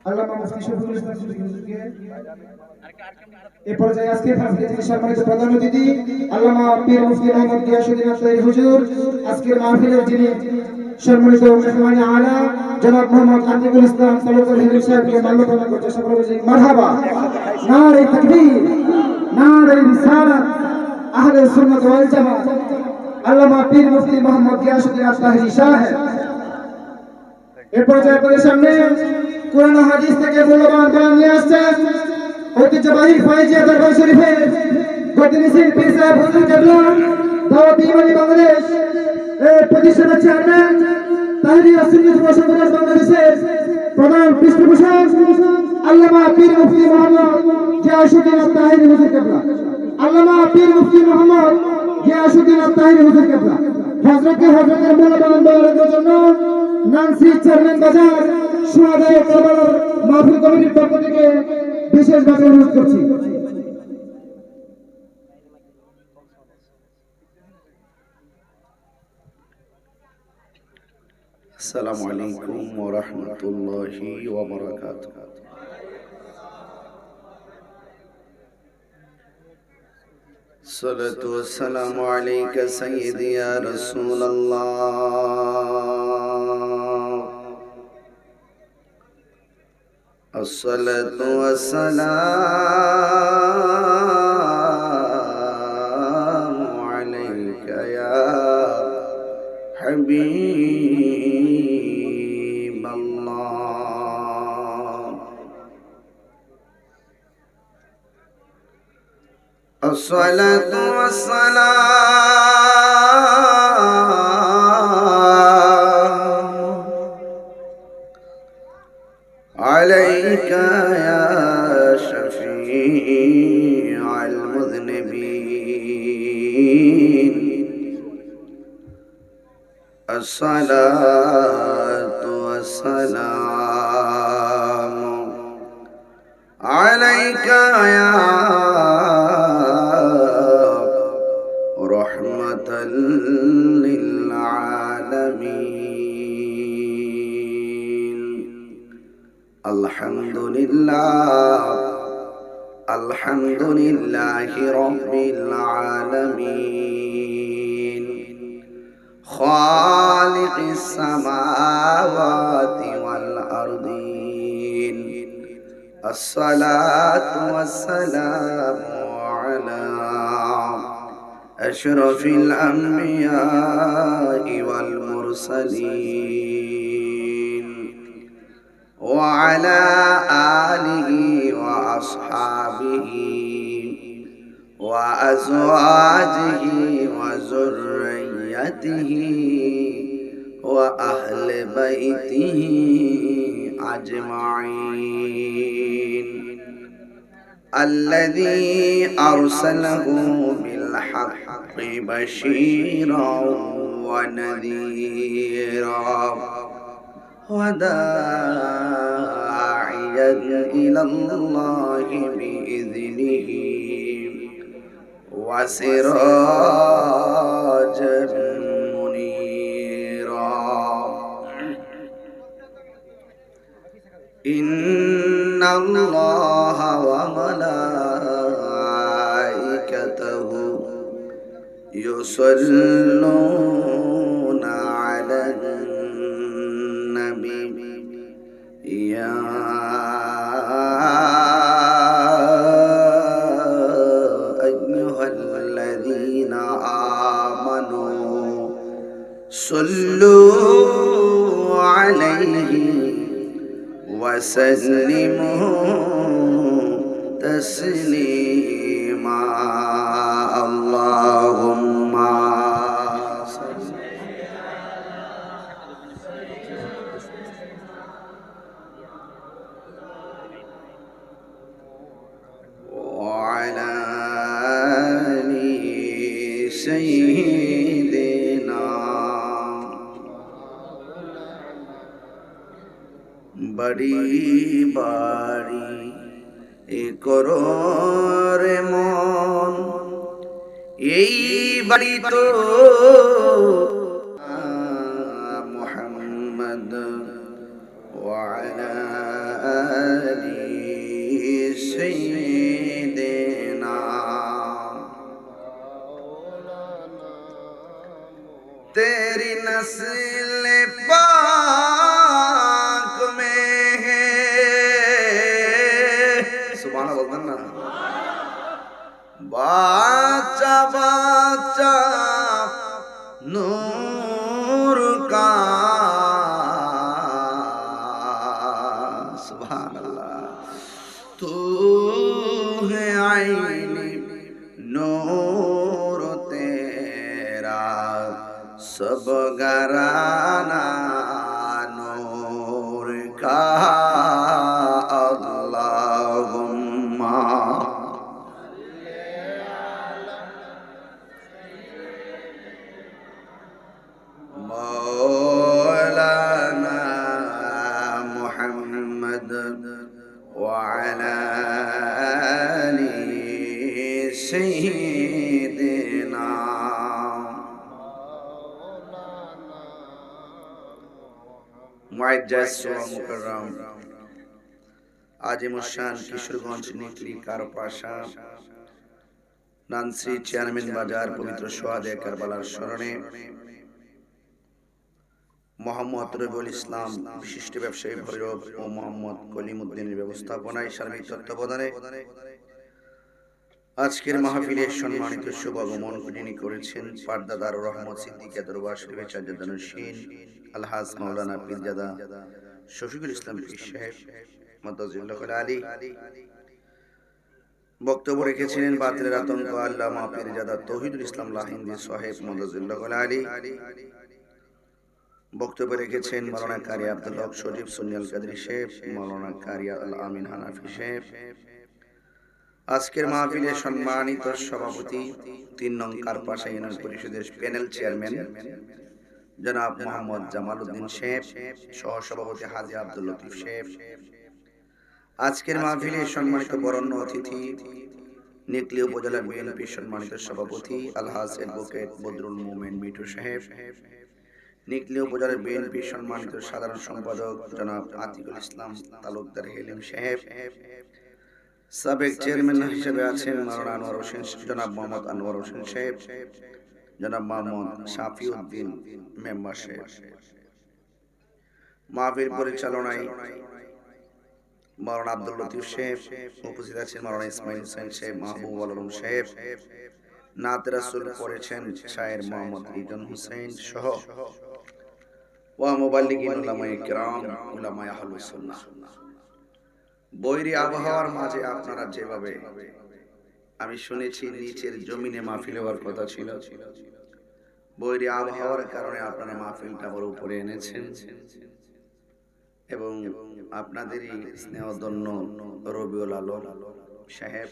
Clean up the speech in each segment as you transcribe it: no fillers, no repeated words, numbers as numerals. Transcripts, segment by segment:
আল্লামা মুফতি শফিকুল ইসলাম সিদ্দিকী হুজুরকে এই পর্যায়ে আজকে ফাজিলতে সম্মানিত প্রধান অতিথি আল্লামা পীর মুফতি মোহাম্মদ গিয়াসউদ্দিন আত্তারি হুজুর, আজকের মাহফিলের যিনি সম্মানিত মেহমানে আলা জনাব মোহাম্মদ আতিকুল ইসলাম তালুকদার হিন্দ সাহেবকে মাল্যদান করতে সকলে বলি মারহাবা। নারে তাকবীর, নারে রিসালাত, আহলে সুন্নাত ওয়াল জামাত, আল্লামা পীর মুফতি মোহাম্মদ গিয়াসউদ্দিন আত্তারি সাহেব। এই পর্যায়ে আপনাদের সামনে কোরআন ও হাদিস থেকে মূল্যবান বয়ান নিয়ে আসছেন ঐতিহ্যবাহী ফাইজিয়া দরবার শরীফের গতিমিছিল পীর সাহেব হুজুর কেবলা দাওয়াত ইমানি বাংলাদেশ এর প্রতিষ্ঠাতা চেয়ারম্যান তাহরিয়া সুন্নাত যুব সংগঠন বাংলাদেশের প্রধান পৃষ্ঠপোষক আল্লামা পীর মুফতি মোহাম্মদ গিয়াসউদ্দিন আত্তারি হুজুর কেবলা। আল্লামা পীর মুফতি মোহাম্মদ গিয়াসউদ্দিন আত্তারি হুজুর কেবলা হযরতের মূল্যবান বয়ানের জন্য নানসি চেয়ারম্যান বাজার সুহাদায়ে কারবালার মাহফিল কমিটির পক্ষ থেকে বিশেষভাবে অনুরোধ করছি। আসসালামু আলাইকুম ওয়া রাহমাতুল্লাহি ওয়া বারাকাতুহু। الصلاة والسلام عليك سيدي يا رسول الله. الصلاة والسلام عليك يا حبيب الله. الصلاة والسلام عليك يا شفيع المذنبين. الصلاة والسلام عليك يا رحمة للعالمين. الحمد لله، الحمد لله رب العالمين، خالق السماوات والأرضين. الصلاة والسلام على أشرف الأنبياء والمرسلين وعلى آله وأصحابه وأزواجه وذريته وأهل بيته أجمعين. الذي أرسله بالحق بشيرا ونذيرا وداعيا إلى الله بإذنه وسراجا منيرا. إن الله وملائكته يصلون على النبي يا أيها الذين آمنوا صلوا عليه وسلموا تسليما. اللهم صل وعلى آل سيدنا. बड़ी बारी করো রে মন, এই বাড়ি তো মুহাম্মদ ওয়া আলা آل سيدنا तेरी नस्ल पाक में है सुभान अल्लाह बोलते ना बाचा बाचा नूर का सुभान अल्लाह तू है आईने नूर तेरा सब घराना नूर का अल्लाहुम्मा मौलाना मुहम्मद व अला आलि सय्यिदिना मुअज्जज़ व मुकर्रम আজিমুশান কিশোরগঞ্জ নিকলি কারপাশা নানসি চেয়ারম্যান বাজার পবিত্র সোহাদে কারবালার স্মরণে মোহাম্মদ রবিউল ইসলাম বিশিষ্ট ব্যবসায়ী ভৈরব ও মোহাম্মদ কলিমউদ্দিনের ব্যবস্থাপনায় সার্বিক তত্ত্বাবধানে আজকের মাহফিলে সম্মানিত শুভাগমন যিনি করেছেন পারদাদার রহমত সিদ্দিকিয়া দরবার শরীফের চার্জাদানুশীন আলহাজ মাওলানা পীরজাদা শফিকুল ইসলাম পীর সাহেব মাদাজিল্লাহ আলী বক্তব্য রেখেছিলেন বাতিলের আতঙ্ক আল্লামা পীরজাদা তৌহিদুল ইসলাম লাহিন্দি সাহেব মাদাজিল্লাহ আলী বক্তব্য রেখেছেন মাওলানা কারি আব্দুল হক শরীফ সুন্নিয়াল কাদরি সাহেব মাওলানা কারি আল আমিন হানাফি সাহেব আজকের মাহফিলে সম্মানিত সভাপতি 3 নং কারপাশা ইউনিয়ন পরিষদের প্যানেল চেয়ারম্যান জনাব মোহাম্মদ জামাল উদ্দিন সাহেব সহ সভাপতি হাজী আব্দুল লতিফ সাহেব আজকের মাহফিলে সম্মানিত বরেণ্য অতিথি নিকলি উপজেলা বিএনপি সম্মানিত সভাপতি আলহাজ অ্যাডভোকেট বদরুল মোমেন মিঠু সাহেব নিকলি উপজেলা বিএনপি সম্মানিত সাধারণ সম্পাদক জনাব আতিকুল ইসলাম তালুকদার হেলিম সাহেব সাবেক চেয়ারম্যান হিসেবে আছেন মাওলানা আনোয়ার হোসেন জনাব মোহাম্মদ আনোয়ার হোসেন সাহেব জনাব মোহাম্মদ শাফিউদ্দিন মেম্বার সাহেব মাহফিল পরিচালনায় মাওলানা আব্দুল লতিফ সাহেব উপস্থিত আছেন মাওলানা ইসমাইল হোসেন সাহেব মাহবুব আলম সাহেব নাত রাসূল পড়েছেন শায়ের মোহাম্মদ ইজন হোসেন সহ ওয়া মুবাল্লিগিন উলামায়ে কিরাম উলামায়ে আহলুস সুন্নাহ বৈরী আবহাওয়ার মাঝে আপনারা যেভাবে আমি শুনেছি নিচের জমিনে মাহফিল হওয়ার কথা ছিল বৈরী আবহাওয়ার কারণে আপনারা মাহফিলটা বড় উপরে এনেছেন এবং আপনাদেরই স্নেহধন্য রবিউল আলম সাহেব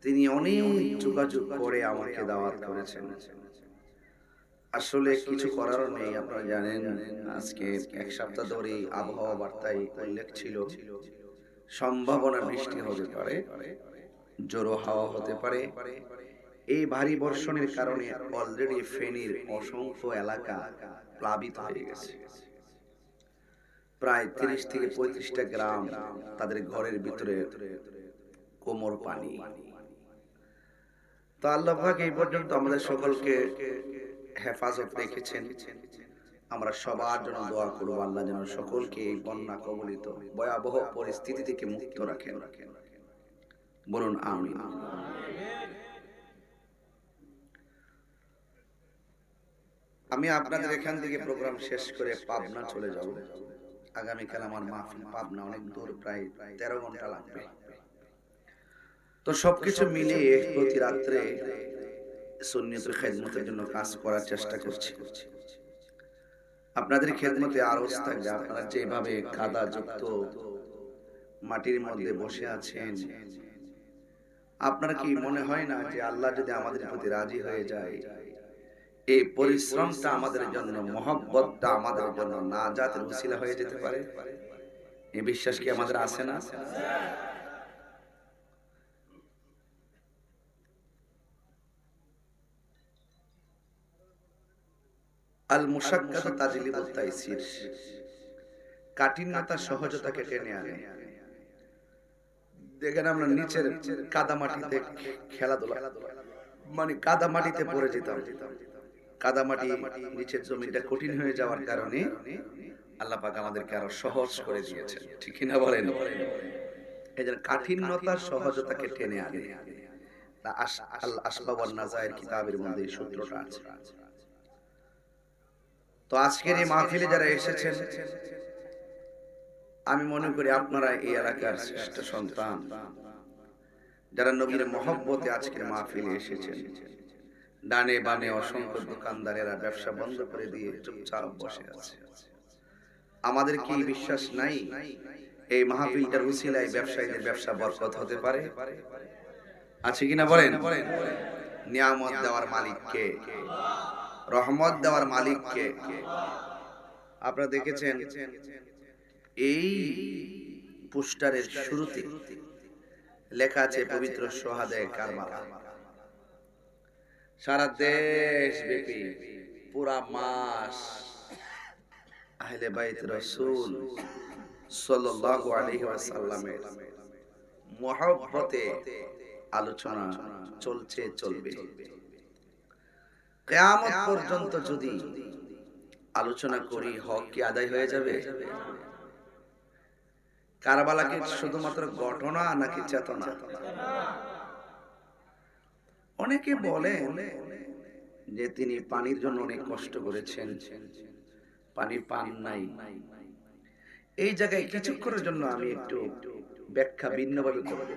তিনি অনেক যোগাযোগ করে আমাকে দাওয়াত করেছেন আসলে কিছু করার নেই আপনারা জানেন আজকে এক সপ্তাহ ধরে আবহাওয়া বার্তায় উল্লেখ ছিল সম্ভাবনা বৃষ্টি হতে পারে জোরো হাওয়া হতে পারে এই ভারী বর্ষণের কারণে অলরেডি ফেনীর অসংখ্য এলাকা প্লাবিত হয়ে গেছে প্রায় 30 থেকে 35টা গ্রাম তাদের ঘরের ভিতরে কোমর পানি তো আল্লাহ পাক এই পর্যন্ত আমাদের সকলকে হেফাজত রেখেছেন আমরা সবার জন্য দোয়া করব আল্লাহ যেন সকলকে এই বন্যা কবলিত ভয়াবহ পরিস্থিতি থেকে মুক্ত রাখেন বলুন আমিন আমি আপনাদের এখান থেকে প্রোগ্রাম শেষ করে পাবনা চলে যাব আগামীকাল আমার মাহফিল পাবনা অনেক দূর প্রায় 13 ঘন্টা লাগবে তো সবকিছু মিলিয়ে প্রতি রাত্রে সুন্নিয়তের খেদমতের জন্য কাজ করার চেষ্টা করছি আপনাদের খেদমতে আরজ থাকবে আপনারা যেভাবে কাদা যুক্ত মাটির মধ্যে বসে আছেন আপনার কি মনে হয় না যে আল্লাহ যদি আমাদের প্রতি রাজি হয়ে যায় এই পরিশ্রমটা আমাদের জন্য মহব্বতটা আমাদের জন্য নাজাতের উসিলা হয়ে যেতে পারে এই বিশ্বাস কি আমাদের আছে না আল মুশাক্কাতু তাজলিবুত তাইসির কাঠিন্যতা সহজতাকে টেনে আনে। দেখেন আমরা নিচের কাদামাটিতে খেলাধুলা, মানে কাদামাটিতে পড়ে যেতাম, কাদামাটি নিচের জমিটা কঠিন হয়ে যাওয়ার কারণে আল্লাহ পাক আমাদেরকে আরো সহজ করে দিয়েছেন, ঠিক কিনা বলেন? এই যে কাঠিন্যতা সহজতাকে টেনে আনে, আল আসবাব ওয়ান নাজায়ের কিতাবের মধ্যে এই সূত্রটা আছে। তো আজকের এই মাহফিলে যারা এসেছেন, আমি মনে করি আপনারা এই এলাকার শ্রেষ্ঠ সন্তান, যারা নবীর মহব্বতে আজকের মাহফিলে এসেছেন। ডানে বামে অসংখ্য দোকানদারেরা ব্যবসা বন্ধ করে দিয়ে চুপচাপ বসে আছে। আমাদের কি বিশ্বাস নাই এই মাহফিলটার উসিলায় ব্যবসায়ীদের ব্যবসা বরকত হতে পারে? আছে কিনা বলেন? নিয়ামত দেওয়ার মালিক কে? রহমত দেওয়ার মালিক কে? আপনারা দেখেছেন এই পোস্টারের শুরুতে লেখা আছে পবিত্র সোহাদায়ে কারবালা। সারা দেশ ব্যাপী পুরা মাস আহলে বাইত রাসূল সাল্লাল্লাহু আলাইহি ওয়াসাল্লামের মহব্বতে আলোচনা চলছে, চলবে। কিয়ামত পর্যন্ত যদি আলোচনা করি, হক কি আদায় হয়ে যাবে? কারবালা কি শুধুমাত্র ঘটনা নাকি চেতনা? অনেকে বলেন যে তিনি পানির জন্য অনেক কষ্ট করেছেন, পানি পান নাই। এই জায়গায় কিছুক্ষণের জন্য আমি একটু ব্যাখ্যা ভিন্নভাবে করব।